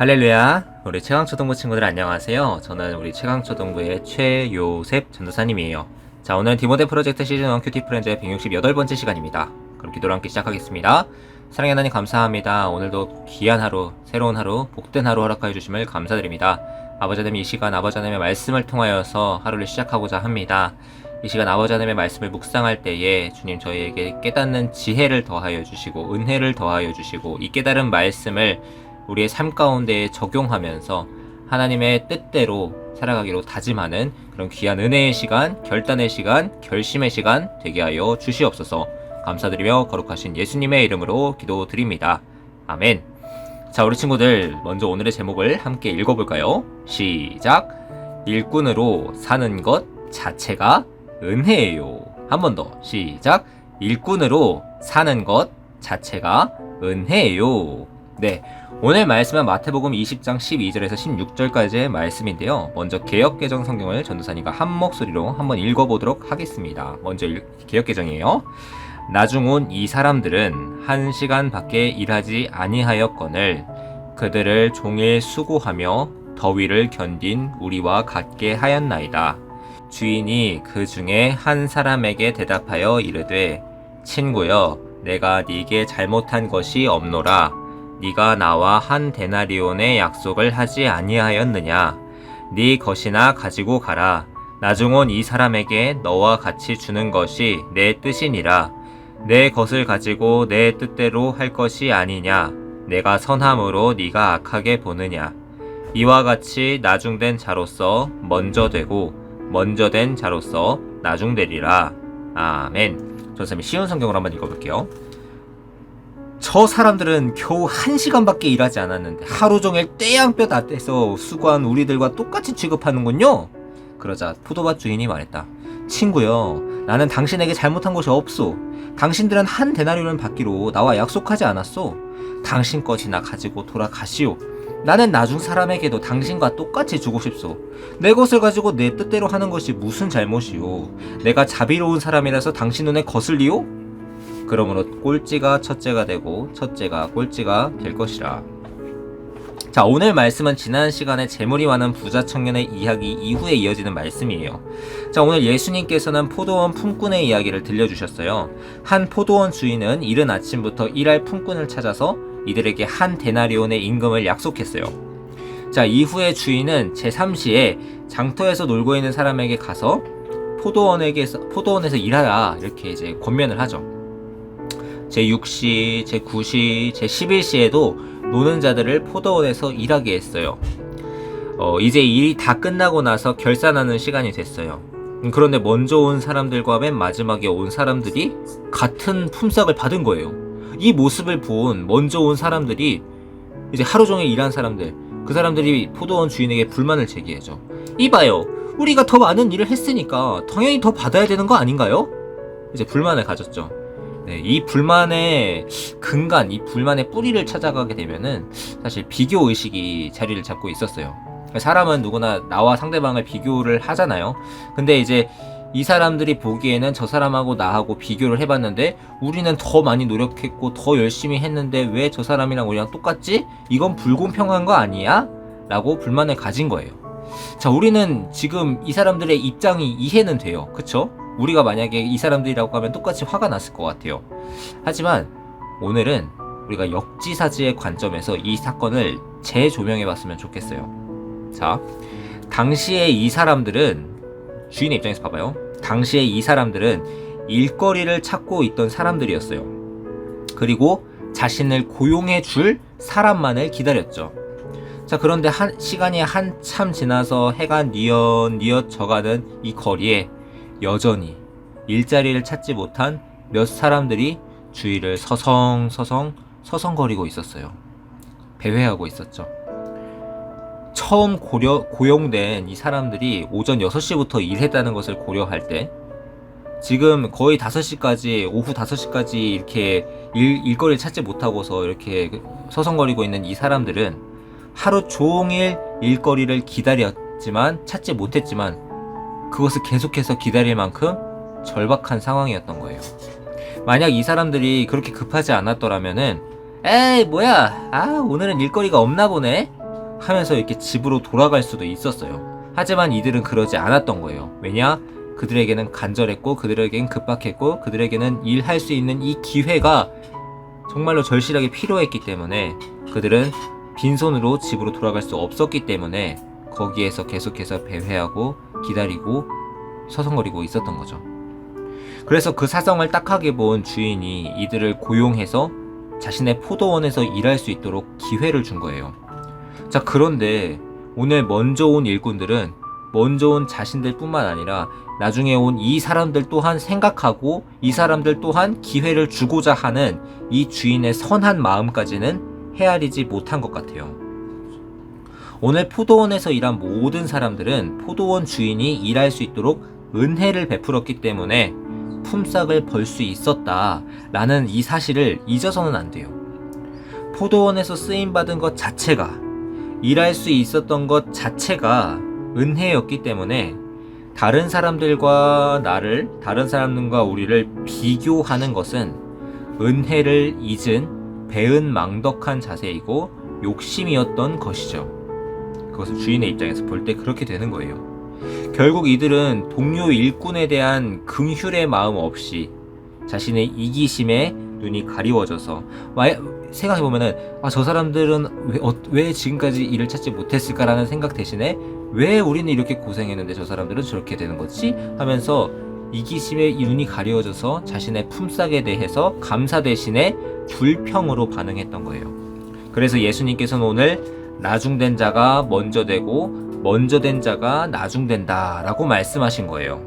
할렐루야. 우리 최강초등부 친구들 안녕하세요. 저는 우리 최강초등부의 최요셉 전도사님이에요. 자, 오늘은 디모데 프로젝트 시즌1 큐티 프렌즈의 168번째 시간입니다. 그럼 기도로 함께 시작하겠습니다. 사랑의 하나님 감사합니다. 오늘도 귀한 하루, 새로운 하루, 복된 하루 허락하여 주심을 감사드립니다. 아버지 하나님, 이 시간 아버지 하나님의 말씀을 통하여서 하루를 시작하고자 합니다. 이 시간 아버지 하나님의 말씀을 묵상할 때에 주님 저희에게 깨닫는 지혜를 더하여 주시고 은혜를 더하여 주시고 이 깨달은 말씀을 우리의 삶 가운데 적용하면서 하나님의 뜻대로 살아가기로 다짐하는 그런 귀한 은혜의 시간, 결단의 시간, 결심의 시간 되게 하여 주시옵소서. 감사드리며 거룩하신 예수님의 이름으로 기도드립니다. 아멘. 자, 우리 친구들 먼저 오늘의 제목을 함께 읽어볼까요? 시작! 일꾼으로 사는 것 자체가 은혜예요. 한 번 더 시작! 일꾼으로 사는 것 자체가 은혜예요. 네, 오늘 말씀은 마태복음 20장 12절에서 16절까지의 말씀인데요. 먼저 개역개정 성경을 전도사님과 한 목소리로 한번 읽어보도록 하겠습니다. 먼저 개역개정이에요. 나중 온 이 사람들은 1시간 밖에 일하지 아니하였거늘 그들을 종일 수고하며 더위를 견딘 우리와 같게 하였나이다. 주인이 그 중에 한 사람에게 대답하여 이르되 친구여, 내가 네게 잘못한 것이 없노라. 네가 나와 한 데나리온의 약속을 하지 아니하였느냐? 네 것이나 가지고 가라. 나중 온 이 사람에게 너와 같이 주는 것이 내 뜻이니라. 내 것을 가지고 내 뜻대로 할 것이 아니냐? 내가 선함으로 네가 악하게 보느냐? 이와 같이 나중된 자로서 먼저 되고 먼저 된 자로서 나중되리라. 아멘. 선생님 쉬운 성경으로 한번 읽어볼게요. 저 사람들은 겨우 1시간밖에 일하지 않았는데 하루 종일 떼양볕 아래서 수고한 우리들과 똑같이 취급하는군요. 그러자 포도밭 주인이 말했다. 친구여, 나는 당신에게 잘못한 것이 없소. 당신들은 한 데나리온을 받기로 나와 약속하지 않았소. 당신 것이나 가지고 돌아가시오. 나는 나중 사람에게도 당신과 똑같이 주고 싶소. 내 것을 가지고 내 뜻대로 하는 것이 무슨 잘못이오. 내가 자비로운 사람이라서 당신 눈에 거슬리오? 그러므로 꼴찌가 첫째가 되고 첫째가 꼴찌가 될 것이라. 자, 오늘 말씀은 지난 시간에 재물이 많은 부자 청년의 이야기 이후에 이어지는 말씀이에요. 자, 오늘 예수님께서는 포도원 품꾼의 이야기를 들려주셨어요. 한 포도원 주인은 이른 아침부터 일할 품꾼을 찾아서 이들에게 한 데나리온의 임금을 약속했어요. 자, 이후에 주인은 제3시에 장터에서 놀고 있는 사람에게 가서 포도원에서 일하라 이렇게 이제 권면을 하죠. 제6시, 제9시, 제11시에도 노는 자들을 포도원에서 일하게 했어요. 이제 일이 다 끝나고 나서 결산하는 시간이 됐어요. 그런데 먼저 온 사람들과 맨 마지막에 온 사람들이 같은 품삯을 받은 거예요. 이 모습을 본 먼저 온 사람들이 이제 하루 종일 일한 사람들, 그 사람들이 포도원 주인에게 불만을 제기하죠. 이봐요, 우리가 더 많은 일을 했으니까 당연히 더 받아야 되는 거 아닌가요? 이제 불만을 가졌죠. 네, 이 불만의 근간, 이 불만의 뿌리를 찾아가게 되면은 사실 비교 의식이 자리를 잡고 있었어요. 사람은 누구나 나와 상대방을 비교를 하잖아요. 근데 이제 이 사람들이 보기에는 저 사람하고 나하고 비교를 해봤는데 우리는 더 많이 노력했고 더 열심히 했는데 왜 저 사람이랑 우리랑 똑같지? 이건 불공평한 거 아니야? 라고 불만을 가진 거예요. 자, 우리는 지금 이 사람들의 입장이 이해는 돼요. 그쵸? 우리가 만약에 이 사람들이라고 하면 똑같이 화가 났을 것 같아요. 하지만 오늘은 우리가 역지사지의 관점에서 이 사건을 재조명해 봤으면 좋겠어요. 자, 당시에 이 사람들은, 주인의 입장에서 봐봐요. 당시에 이 사람들은 일거리를 찾고 있던 사람들이었어요. 그리고 자신을 고용해 줄 사람만을 기다렸죠. 자, 그런데 시간이 한참 지나서 해가 뉘엿뉘엿 져가는 이 거리에 여전히 일자리를 찾지 못한 몇 사람들이 주위를 서성거리고 있었어요. 배회하고 있었죠. 처음 고용된 이 사람들이 오전 6시부터 일했다는 것을 고려할 때 지금 거의 5시까지, 오후 5시까지 이렇게 일거리를 찾지 못하고서 이렇게 서성거리고 있는 이 사람들은 하루 종일 일거리를 기다렸지만 찾지 못했지만 그것을 계속해서 기다릴 만큼 절박한 상황이었던 거예요. 만약 이 사람들이 그렇게 급하지 않았더라면은 에이 뭐야, 오늘은 일거리가 없나 보네, 하면서 이렇게 집으로 돌아갈 수도 있었어요. 하지만 이들은 그러지 않았던 거예요. 왜냐? 그들에게는 간절했고 그들에게는 급박했고 그들에게는 일할 수 있는 이 기회가 정말로 절실하게 필요했기 때문에 그들은 빈손으로 집으로 돌아갈 수 없었기 때문에 거기에서 계속해서 배회하고 기다리고 서성거리고 있었던 거죠. 그래서 그 사정을 딱하게 본 주인이 이들을 고용해서 자신의 포도원에서 일할 수 있도록 기회를 준 거예요. 자, 그런데 오늘 먼저 온 일꾼들은 먼저 온 자신들 뿐만 아니라 나중에 온 이 사람들 또한 생각하고 이 사람들 또한 기회를 주고자 하는 이 주인의 선한 마음까지는 헤아리지 못한 것 같아요. 오늘 포도원에서 일한 모든 사람들은 포도원 주인이 일할 수 있도록 은혜를 베풀었기 때문에 품삯을 벌 수 있었다라는 이 사실을 잊어서는 안 돼요. 포도원에서 쓰임받은 것 자체가, 일할 수 있었던 것 자체가 은혜였기 때문에 다른 사람들과 다른 사람들과 우리를 비교하는 것은 은혜를 잊은 배은망덕한 자세이고 욕심이었던 것이죠. 그것을 주인의 입장에서 볼 때 그렇게 되는 거예요. 결국 이들은 동료 일꾼에 대한 긍휼의 마음 없이 자신의 이기심에 눈이 가리워져서 생각해보면은 저 사람들은 왜 지금까지 일을 찾지 못했을까라는 생각 대신에 왜 우리는 이렇게 고생했는데 저 사람들은 저렇게 되는 거지? 하면서 이기심에 눈이 가리워져서 자신의 품삯에 대해서 감사 대신에 불평으로 반응했던 거예요. 그래서 예수님께서는 오늘 나중된 자가 먼저 되고 먼저 된 자가 나중된다 라고 말씀하신 거예요.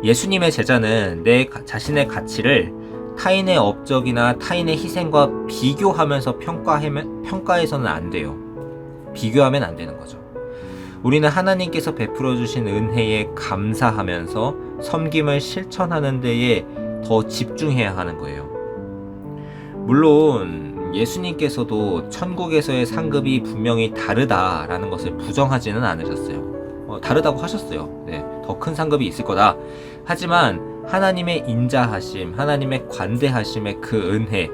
예수님의 제자는 자신의 가치를 타인의 업적이나 타인의 희생과 비교하면서 평가해서는 안 돼요. 비교하면 안 되는 거죠. 우리는 하나님께서 베풀어 주신 은혜에 감사하면서 섬김을 실천하는 데에 더 집중해야 하는 거예요. 물론 예수님께서도 천국에서의 상급이 분명히 다르다라는 것을 부정하지는 않으셨어요. 다르다고 하셨어요. 네, 더 큰 상급이 있을 거다. 하지만 하나님의 인자하심, 하나님의 관대하심의 그 은혜,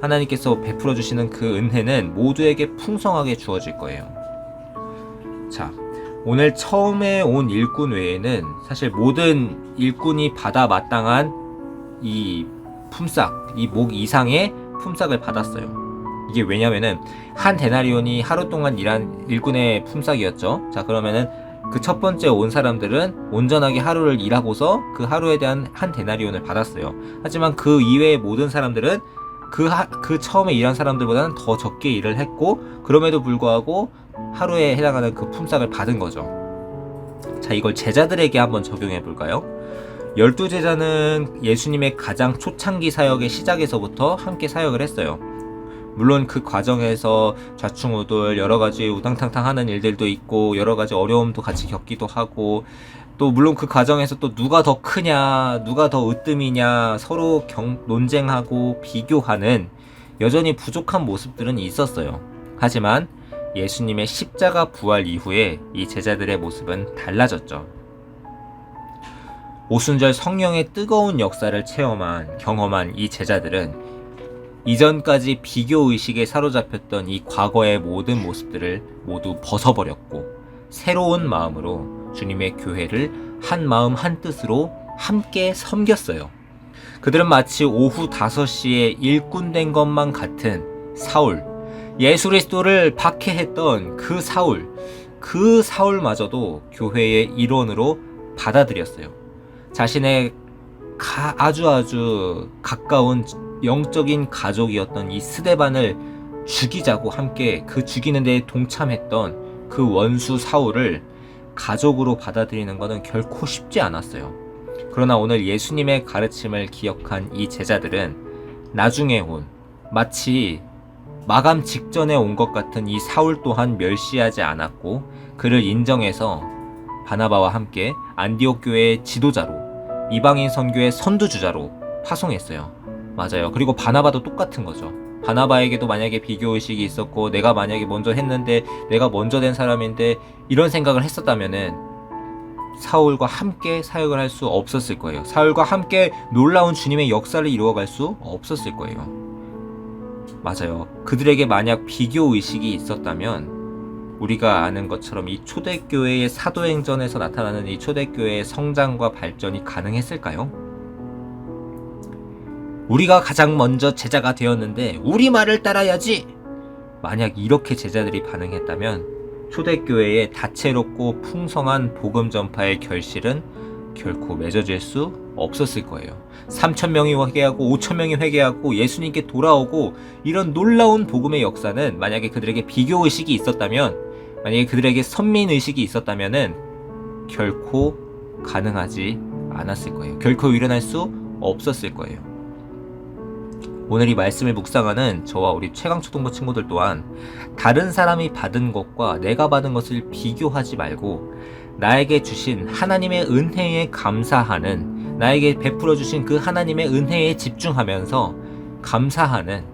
하나님께서 베풀어 주시는 그 은혜는 모두에게 풍성하게 주어질 거예요. 자, 오늘 처음에 온 일꾼 외에는 사실 모든 일꾼이 받아 마땅한 이 품삯, 이 목 이상의 품삯을 받았어요. 이게 왜냐면은 한 데나리온이 하루 동안 일한 일꾼의 품삯이었죠. 자, 그러면은 그 첫 번째 온 사람들은 온전하게 하루를 일하고서 그 하루에 대한 한 데나리온을 받았어요. 하지만 그 이외의 모든 사람들은 그 처음에 일한 사람들보다는 더 적게 일을 했고 그럼에도 불구하고 하루에 해당하는 그 품삯을 받은 거죠. 자, 이걸 제자들에게 한번 적용해 볼까요? 12제자는 예수님의 가장 초창기 사역의 시작에서부터 함께 사역을 했어요. 물론 그 과정에서 좌충우돌 여러가지 우당탕탕 하는 일들도 있고 여러가지 어려움도 같이 겪기도 하고 또 물론 그 과정에서 또 누가 더 크냐 누가 더 으뜸이냐 서로 논쟁하고 비교하는 여전히 부족한 모습들은 있었어요. 하지만 예수님의 십자가 부활 이후에 이 제자들의 모습은 달라졌죠. 오순절 성령의 뜨거운 역사를 경험한 이 제자들은 이전까지 비교의식에 사로잡혔던 이 과거의 모든 모습들을 모두 벗어버렸고 새로운 마음으로 주님의 교회를 한 마음 한 뜻으로 함께 섬겼어요. 그들은 마치 오후 5시에 일꾼된 것만 같은 사울, 예수 그리스도를 박해했던 그 사울마저도 교회의 일원으로 받아들였어요. 자신의 아주 가까운 영적인 가족이었던 이 스데반을 죽이자고 함께 그 죽이는 데 동참했던 그 원수 사울을 가족으로 받아들이는 것은 결코 쉽지 않았어요. 그러나 오늘 예수님의 가르침을 기억한 이 제자들은 나중에 마치 마감 직전에 온 것 같은 이 사울 또한 멸시하지 않았고 그를 인정해서 바나바와 함께 안디옥 교회의 지도자로 이방인 선교의 선두주자로 파송했어요. 맞아요. 그리고 바나바도 똑같은 거죠. 바나바에게도 만약에 비교의식이 있었고 내가 만약에 먼저 했는데 내가 먼저 된 사람인데 이런 생각을 했었다면은 사울과 함께 사역을 할 수 없었을 거예요. 사울과 함께 놀라운 주님의 역사를 이루어갈 수 없었을 거예요. 맞아요. 그들에게 만약 비교 의식이 있었다면 우리가 아는 것처럼 이 초대교회의 사도행전에서 나타나는 이 초대교회의 성장과 발전이 가능했을까요? 우리가 가장 먼저 제자가 되었는데 우리 말을 따라야지! 만약 이렇게 제자들이 반응했다면 초대교회의 다채롭고 풍성한 복음 전파의 결실은 결코 맺어질 수 없었을 거예요. 3,000명이 회개하고 5,000명이 회개하고 예수님께 돌아오고 이런 놀라운 복음의 역사는 만약에 그들에게 비교의식이 있었다면, 만약에 그들에게 선민의식이 있었다면 결코 가능하지 않았을 거예요. 결코 일어날 수 없었을 거예요. 오늘 이 말씀을 묵상하는 저와 우리 최강초등부 친구들 또한 다른 사람이 받은 것과 내가 받은 것을 비교하지 말고 나에게 주신 하나님의 은혜에 감사하는, 나에게 베풀어 주신 그 하나님의 은혜에 집중하면서 감사하는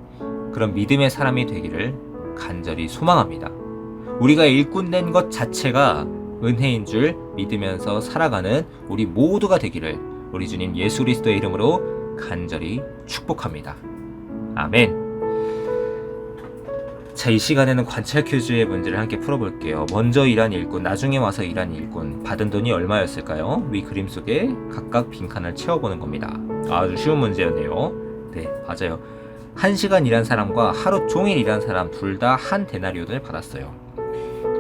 그런 믿음의 사람이 되기를 간절히 소망합니다. 우리가 일꾼된 것 자체가 은혜인 줄 믿으면서 살아가는 우리 모두가 되기를 우리 주님 예수 그리스도의 이름으로 간절히 축복합니다. 아멘. 자, 이 시간에는 관찰 퀴즈의 문제를 함께 풀어볼게요. 먼저 일한 일꾼, 나중에 와서 일한 일꾼, 받은 돈이 얼마였을까요? 위 그림 속에 각각 빈칸을 채워보는 겁니다. 아주 쉬운 문제였네요. 네, 맞아요. 1시간 일한 사람과 하루 종일 일한 사람 둘 다 한 데나리온을 받았어요.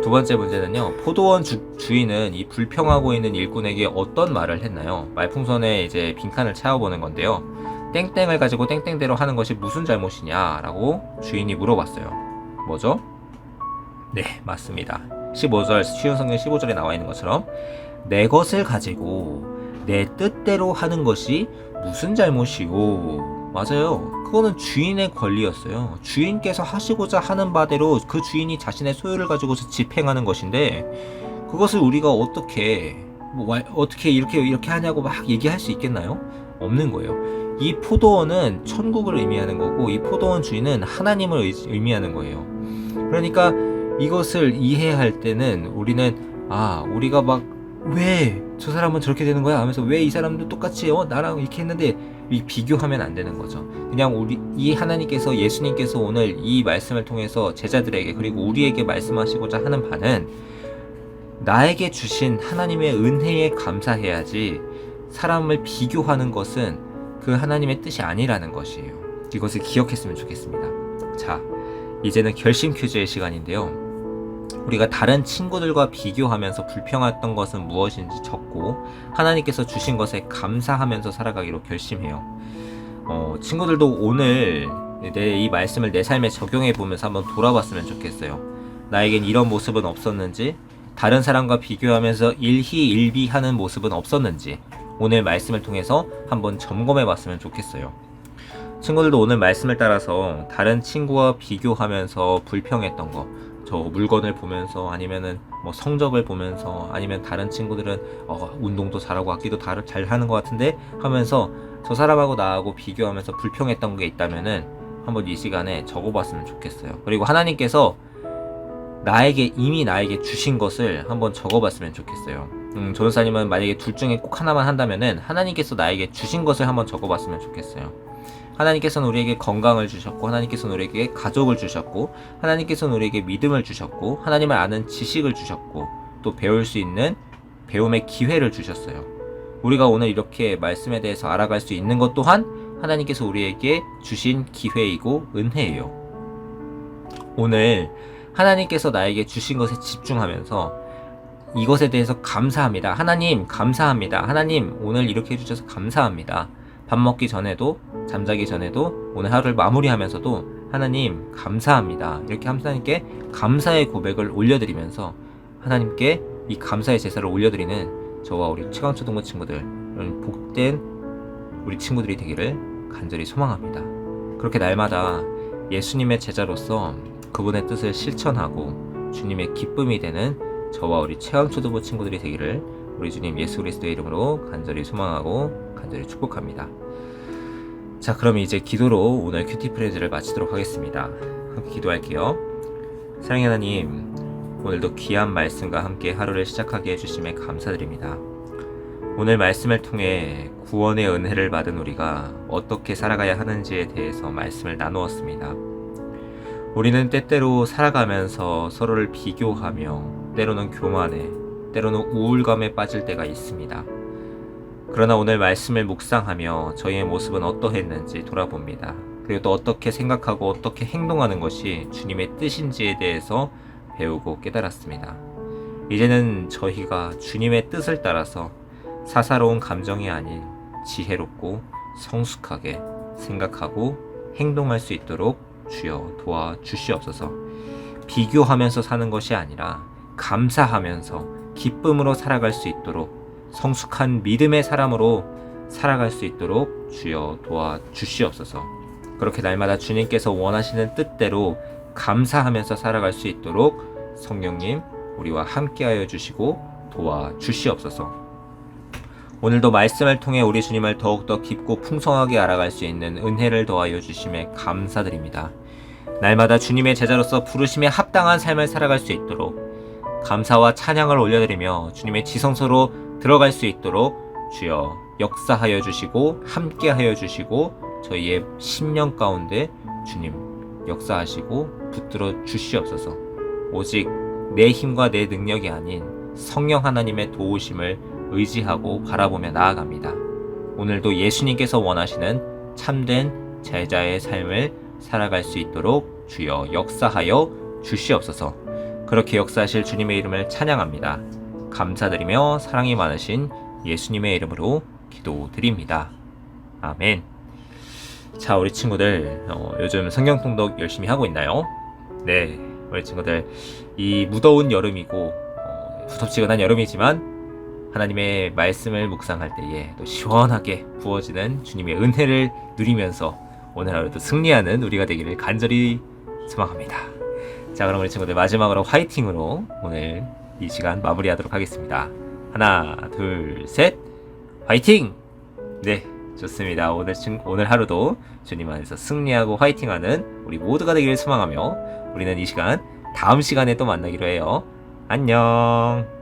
두 번째 문제는요. 포도원 주인은 이 불평하고 있는 일꾼에게 어떤 말을 했나요? 말풍선에 이제 빈칸을 채워보는 건데요. 땡땡을 가지고 땡땡대로 하는 것이 무슨 잘못이냐 라고 주인이 물어봤어요. 뭐죠? 네, 맞습니다. 15절, 쉬운 성경 15절에 나와 있는 것처럼 내 것을 가지고 내 뜻대로 하는 것이 무슨 잘못이오. 맞아요. 그거는 주인의 권리였어요. 주인께서 하시고자 하는 바대로 그 주인이 자신의 소유를 가지고서 집행하는 것인데, 그것을 우리가 어떻게 이렇게 하냐고 막 얘기할 수 있겠나요? 없는 거예요. 이 포도원은 천국을 의미하는 거고, 이 포도원 주인은 하나님을 의미하는 거예요. 그러니까 이것을 이해할 때는 우리는 우리가 막 왜 저 사람은 저렇게 되는 거야 하면서 왜 이 사람도 똑같이 나랑 이렇게 했는데 비교하면 안 되는 거죠. 그냥 이 하나님께서, 예수님께서 오늘 이 말씀을 통해서 제자들에게 그리고 우리에게 말씀하시고자 하는 바는 나에게 주신 하나님의 은혜에 감사해야지 사람을 비교하는 것은 그 하나님의 뜻이 아니라는 것이에요. 이것을 기억했으면 좋겠습니다. 자, 이제는 결심 퀴즈의 시간인데요. 우리가 다른 친구들과 비교하면서 불평했던 것은 무엇인지 적고 하나님께서 주신 것에 감사하면서 살아가기로 결심해요. 친구들도 오늘 이 말씀을 내 삶에 적용해 보면서 한번 돌아봤으면 좋겠어요. 나에겐 이런 모습은 없었는지, 다른 사람과 비교하면서 일희일비하는 모습은 없었는지 오늘 말씀을 통해서 한번 점검해 봤으면 좋겠어요. 친구들도 오늘 말씀을 따라서 다른 친구와 비교하면서 불평했던 거, 저 물건을 보면서 아니면은 뭐 성적을 보면서 아니면 다른 친구들은 운동도 잘하고 악기도 잘하는 것 같은데 하면서 저 사람하고 나하고 비교하면서 불평했던 게 있다면은 한번 이 시간에 적어봤으면 좋겠어요. 그리고 하나님께서 이미 나에게 주신 것을 한번 적어봤으면 좋겠어요. 전도사님은 만약에 둘 중에 꼭 하나만 한다면은 하나님께서 나에게 주신 것을 한번 적어봤으면 좋겠어요. 하나님께서는 우리에게 건강을 주셨고, 하나님께서는 우리에게 가족을 주셨고, 하나님께서는 우리에게 믿음을 주셨고, 하나님을 아는 지식을 주셨고, 또 배울 수 있는 배움의 기회를 주셨어요. 우리가 오늘 이렇게 말씀에 대해서 알아갈 수 있는 것 또한 하나님께서 우리에게 주신 기회이고 은혜예요. 오늘 하나님께서 나에게 주신 것에 집중하면서 이것에 대해서 감사합니다. 하나님 감사합니다. 하나님 오늘 이렇게 해주셔서 감사합니다. 밥 먹기 전에도, 잠자기 전에도, 오늘 하루를 마무리하면서도 하나님 감사합니다. 이렇게 하나님께 감사의 고백을 올려드리면서 하나님께 이 감사의 제사를 올려드리는 저와 우리 최강초등부 친구들, 복된 우리 친구들이 되기를 간절히 소망합니다. 그렇게 날마다 예수님의 제자로서 그분의 뜻을 실천하고 주님의 기쁨이 되는 저와 우리 최강초등부 친구들이 되기를 우리 주님 예수 그리스도의 이름으로 간절히 소망하고 간절히 축복합니다. 자, 그럼 이제 기도로 오늘 큐티 프레즈를 마치도록 하겠습니다. 함께 기도할게요. 사랑의 하나님, 오늘도 귀한 말씀과 함께 하루를 시작하게 해주심에 감사드립니다. 오늘 말씀을 통해 구원의 은혜를 받은 우리가 어떻게 살아가야 하는지에 대해서 말씀을 나누었습니다. 우리는 때때로 살아가면서 서로를 비교하며 때로는 교만해, 때로는 우울감에 빠질 때가 있습니다. 그러나 오늘 말씀을 묵상하며 저희의 모습은 어떠했는지 돌아봅니다. 그리고 또 어떻게 생각하고 어떻게 행동하는 것이 주님의 뜻인지에 대해서 배우고 깨달았습니다. 이제는 저희가 주님의 뜻을 따라서 사사로운 감정이 아닌 지혜롭고 성숙하게 생각하고 행동할 수 있도록 주여 도와주시옵소서. 비교하면서 사는 것이 아니라 감사하면서 기쁨으로 살아갈 수 있도록 성숙한 믿음의 사람으로 살아갈 수 있도록 주여 도와주시옵소서. 그렇게 날마다 주님께서 원하시는 뜻대로 감사하면서 살아갈 수 있도록 성령님 우리와 함께하여 주시고 도와주시옵소서. 오늘도 말씀을 통해 우리 주님을 더욱더 깊고 풍성하게 알아갈 수 있는 은혜를 더하여 주심에 감사드립니다. 날마다 주님의 제자로서 부르심에 합당한 삶을 살아갈 수 있도록 감사와 찬양을 올려드리며 주님의 지성소로 들어갈 수 있도록 주여 역사하여 주시고 함께하여 주시고 저희의 심령 가운데 주님 역사하시고 붙들어 주시옵소서. 오직 내 힘과 내 능력이 아닌 성령 하나님의 도우심을 의지하고 바라보며 나아갑니다. 오늘도 예수님께서 원하시는 참된 제자의 삶을 살아갈 수 있도록 주여 역사하여 주시옵소서. 그렇게 역사하실 주님의 이름을 찬양합니다. 감사드리며 사랑이 많으신 예수님의 이름으로 기도드립니다. 아멘. 자, 우리 친구들 요즘 성경 통독 열심히 하고 있나요? 네, 우리 친구들 이 무더운 여름이고 후덥지근한 여름이지만 하나님의 말씀을 묵상할 때에 또 시원하게 부어지는 주님의 은혜를 누리면서 오늘 하루도 승리하는 우리가 되기를 간절히 소망합니다. 자, 그럼 우리 친구들 마지막으로 화이팅으로 오늘 이 시간 마무리하도록 하겠습니다. 하나, 둘, 셋, 화이팅! 네, 좋습니다. 오늘 하루도 주님 안에서 승리하고 화이팅하는 우리 모두가 되기를 소망하며 우리는 이 시간 다음 시간에 또 만나기로 해요. 안녕.